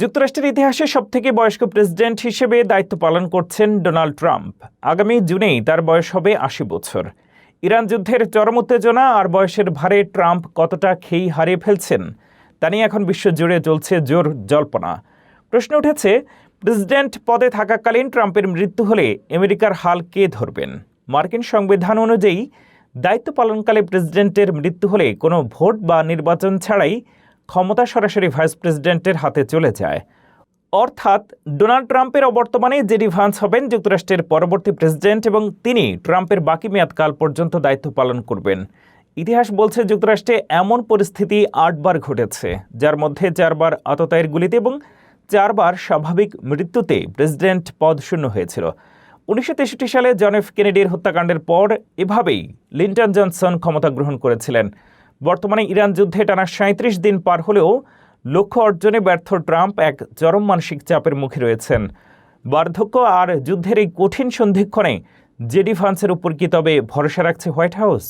যুক্তরাষ্ট্রের ইতিহাসে সবথেকে বয়স্ক প্রেসিডেন্ট হিসেবে দায়িত্ব পালন করছেন ডোনাল্ড ট্রাম্প। আগামী জুনেই তার বয়স হবে ৮০ বছর। ইরান যুদ্ধের চরম উত্তেজনা আর বয়সের ভারে ট্রাম্প কতটা খেই হারিয়ে ফেলছেন তা নিয়ে এখন বিশ্বজুড়ে চলছে জোর জল্পনা। প্রশ্ন উঠেছে, প্রেসিডেন্ট পদে থাকাকালীন ট্রাম্পের মৃত্যু হলে আমেরিকার হাল কে ধরবেন? মার্কিন সংবিধান অনুযায়ী দায়িত্ব পালনকালে প্রেসিডেন্টের মৃত্যু হলে কোনো ভোট বা নির্বাচন ছাড়াই ক্ষমতা সরাসরি ভাইস প্রেসিডেন্টের হাতে চলে যায়। অর্থাৎ ডোনাল্ড ট্রাম্পের অবর্তমানে জেডি ভান্স হবেন যুক্তরাষ্ট্রের পরবর্তী প্রেসিডেন্ট এবং তিনি ট্রাম্পের বাকি মেয়াদকাল পর্যন্ত দায়িত্ব পালন করবেন। ইতিহাস বলছে যুক্তরাষ্ট্রে এমন পরিস্থিতি ৮ বার ঘটেছে, যার মধ্যে ৪ বার আততায়ীর গুলিতে এবং ৪ বার স্বাভাবিক মৃত্যুতে প্রেসিডেন্ট পদ শূন্য হয়েছিল। ১৯৬৩ সালে জন এফ কেনেডির হত্যাকাণ্ডের পর এভাবেই লিন্টন জনসন ক্ষমতা গ্রহণ করেছিলেন। বর্তমানে ইরান যুদ্ধে টানা ৩৭ দিন পার হলেও লক্ষ্য অর্জনে ব্যর্থ ট্রাম্প এক চরম মানসিক চাপের মুখে রয়েছেন। বার্ধক্য আর যুদ্ধের এই কঠিন সন্ধিক্ষণে জেডি ভান্সের উপর কি তবে ভরসা রাখছে হোয়াইট হাউস?